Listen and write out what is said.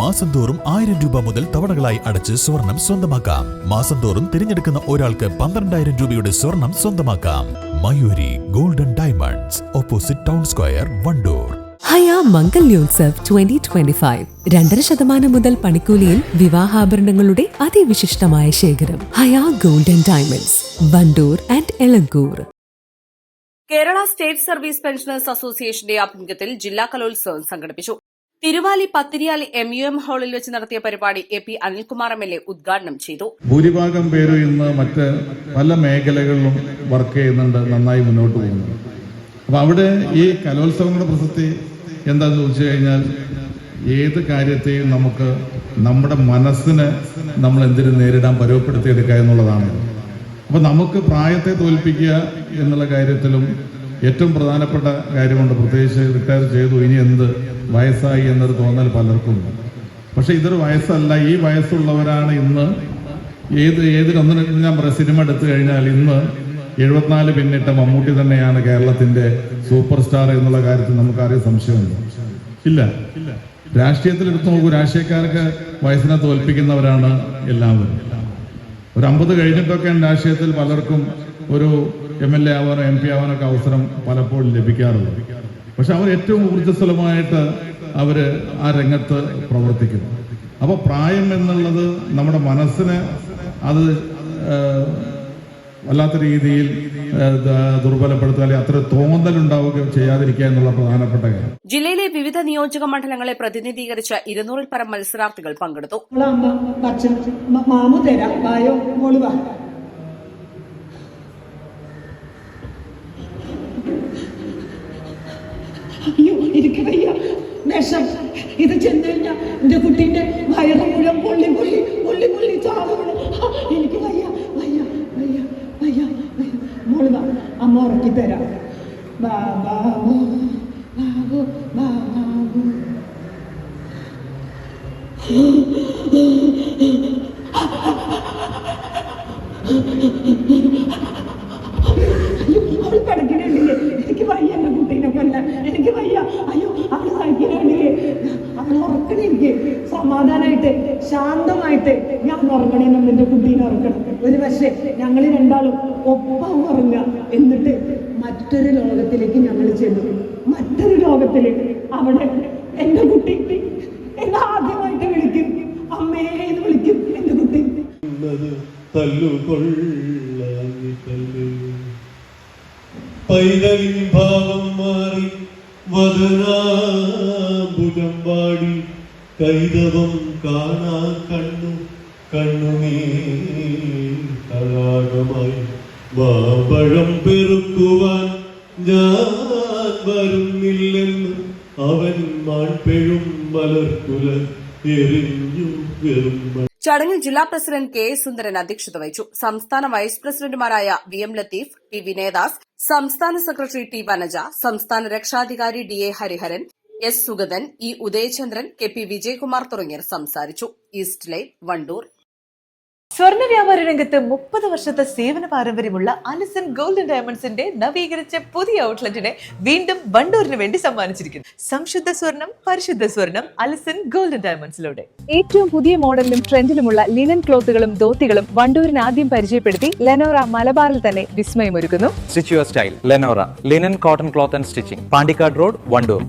മാസം തോറും 1000 രൂപ മുതൽ തവണകളായി അടച്ച് സ്വർണം സ്വന്തമാക്കാം. മാസം തോറും തിരഞ്ഞെടുക്കുന്ന ഒരാൾക്ക് 12,000 രൂപയുടെ സ്വർണം സ്വന്തമാക്കാം. Mayuri golden diamonds, opposite town square, Wandoor. Haya Mangalyotsav 2025 2.5% മുതൽ പണിക്കൂലിയിൽ വിവാഹാഭരണങ്ങളുടെ അതിവിശിഷ്ടമായ ശേഖരം. Haya golden diamonds, Wandoor and Elankur. Kerala state service pensioners അസോസിയേഷന്റെ ആഭിമുഖ്യത്തിൽ ജില്ലാ കലോത്സവം സംഘടിപ്പിച്ചു. തിരുവാലി പത്തിരിയാലി MUM ഹാളിൽ വെച്ച് നടത്തിയ പരിപാടി AP അനിൽകുമാർ MLA ഉദ്ഘാടനം ചെയ്തു. ഭൂരിഭാഗം പേരും ഇന്ന് മറ്റ് പല മേഖലകളിലും വർക്ക് ചെയ്യുന്നുണ്ട്, നന്നായി മുന്നോട്ട് പോകുന്നു. അപ്പൊ അവിടെ ഈ കലോത്സവങ്ങളുടെ പ്രസക്തി എന്താണെന്ന് ചോദിച്ചു കഴിഞ്ഞാൽ, ഏത് കാര്യത്തെയും നമുക്ക് നമ്മുടെ മനസ്സിനെ നമ്മൾ എന്തിനും നേരിടാൻ പരുവപ്പെടുത്തിയെടുക്കുക എന്നുള്ളതാണ്. അപ്പൊ നമുക്ക് പ്രായത്തെ തോൽപ്പിക്കുക എന്നുള്ള കാര്യത്തിലും ഏറ്റവും പ്രധാനപ്പെട്ട കാര്യമുണ്ട്. പ്രത്യേകിച്ച് റിട്ടയർ ചെയ്തു, ഇനി എന്ത് വയസ്സായി എന്നൊരു തോന്നൽ പലർക്കും. പക്ഷെ ഇതൊരു വയസ്സല്ല. ഈ വയസ്സുള്ളവരാണ് ഇന്ന് ഏതിലൊന്നും ഞാൻ പറയാം, സിനിമ എടുത്തു കഴിഞ്ഞാൽ ഇന്ന് 74 പിന്നിട്ട മമ്മൂട്ടി തന്നെയാണ് കേരളത്തിന്റെ സൂപ്പർ സ്റ്റാർ എന്നുള്ള കാര്യത്തിൽ നമുക്കാരെയും സംശയമുണ്ട്? ഇല്ല. രാഷ്ട്രീയത്തിൽ എടുത്തു നോക്കൂ, രാഷ്ട്രീയക്കാർക്ക് വയസ്സിനെ തോൽപ്പിക്കുന്നവരാണ് എല്ലാവരും. ഒരു 50 കഴിഞ്ഞിട്ടൊക്കെ രാഷ്ട്രീയത്തിൽ പലർക്കും ഒരു MLA ആവാനോ MP ആവാനൊക്കെ അവസരം പലപ്പോഴും ലഭിക്കാറുണ്ട്. പക്ഷെ അവർ ഏറ്റവും ഊർജ്ജസ്വലമായിട്ട് അവര് ആ രംഗത്ത് പ്രവർത്തിക്കുന്നു. അപ്പൊ പ്രായം എന്നുള്ളത് നമ്മുടെ മനസ്സിനെ അത് വല്ലാത്ത രീതിയിൽ ദുർബലപ്പെടുത്തുക, അത്ര തോന്നലുണ്ടാവുക ചെയ്യാതിരിക്കുക എന്നുള്ള പ്രധാനപ്പെട്ട കാര്യം. ജില്ലയിലെ വിവിധ നിയോജക മണ്ഡലങ്ങളെ പ്രതിനിധീകരിച്ച 200-ൽ പരം മത്സരാർത്ഥികൾ പങ്കെടുത്തു. അയ്യോ, എനിക്ക് വയ്യ, വിഷം. ഇത് ചെന്ന് കഴിഞ്ഞാൽ എന്റെ കുട്ടീന്റെ വയറ് മുഴുവൻ പൊള്ളി പൊള്ളി പൊള്ളി പൊള്ളി ചാടുകയാണ്. എനിക്ക് വയ്യ വയ്യ വയ്യ വയ്യ വയ്യ. മോള് വാ, അമ്മ ഉറക്കി തരാം. ബാബു ബാബു ബാബു. അവള് കിടക്കണില്ലേ? എനിക്ക് വയ്യ എന്റെ കുട്ടീനെ കൊല്ലാൻ, എനിക്ക് വയ്യ. അയ്യോ, അവള് സഹിക്കണില്ലേ? അവൾ ഉറക്കണിരിക്കെ സമാധാനായിട്ട് ശാന്തമായിട്ട് ഞാൻ ഉറങ്ങണം, എന്റെ കുട്ടീനെ ഉറക്കണം. ഒരു പക്ഷേ ഞങ്ങൾ രണ്ടാളും ഒപ്പം ഉറങ്ങുക, എന്നിട്ട് മറ്റൊരു ലോകത്തിലേക്ക് ഞങ്ങൾ ചെല്ലും. മറ്റൊരു ലോകത്തിലേക്ക് അവിടെ എന്റെ കുട്ടി എന്നെ ആദ്യമായിട്ട് വിളിക്കും, അമ്മേ എന്ന് വിളിക്കും എന്റെ കുട്ടി. പൈതലിൻ ഭാവം മാറി വദനാംബുജം പാടി കൈതവം കാണാൻ കണ്ണുനീരാകമായി മാമ്പഴം പെറുക്കുവാൻ ഞാൻ വരുന്നില്ലെന്ന് അവൻ മാൺപെഴും മലർക്കുല എറിഞ്ഞു വെറും. ചടങ്ങിൽ ജില്ലാ പ്രസിഡന്റ് KS സുന്ദരൻ അധ്യക്ഷത വഹിച്ചു. സംസ്ഥാന വൈസ് പ്രസിഡന്റുമാരായ VM ലത്തീഫ്, P വിനയദാസ്, സംസ്ഥാന സെക്രട്ടറി T വനജ, സംസ്ഥാന രക്ഷാധികാരി DA Hariharan, S Sugathan, E Udayachandran, KP Vijayakumar തുടങ്ങിയവർ സംസാരിച്ചു. East live, Wandoor. സ്വർണ്ണ വ്യാപാര രംഗത്ത് 30 വർഷത്തെ സേവന പാരമ്പര്യമുള്ള അലിസൺ ഗോൾഡൻ ഡയമണ്ട്സിന്റെ നവീകരിച്ച പുതിയ ഔട്ട്ലെറ്റിനെ വീണ്ടും വണ്ടൂരിന് വേണ്ടി സമ്മാനിച്ചിരിക്കുന്നു. സംശുദ്ധ സ്വർണം, പരിശുദ്ധ സ്വർണം, അലിസൺ ഗോൾഡൻ ഡയമണ്ട്സിലൂടെ. ഏറ്റവും പുതിയ മോഡലിലും ട്രെൻഡിലുമുള്ള ലിനൻ ക്ലോത്തുകളും ധോത്തികളും വണ്ടൂരിന് ആദ്യം പരിചയപ്പെടുത്തി ലെനോറ മലബാറിൽ തന്നെ വിസ്മയമൊരുക്കുന്നു. Stitch your style Lenora linen cotton cloth and stitching, Pandikkad road, Wandoor.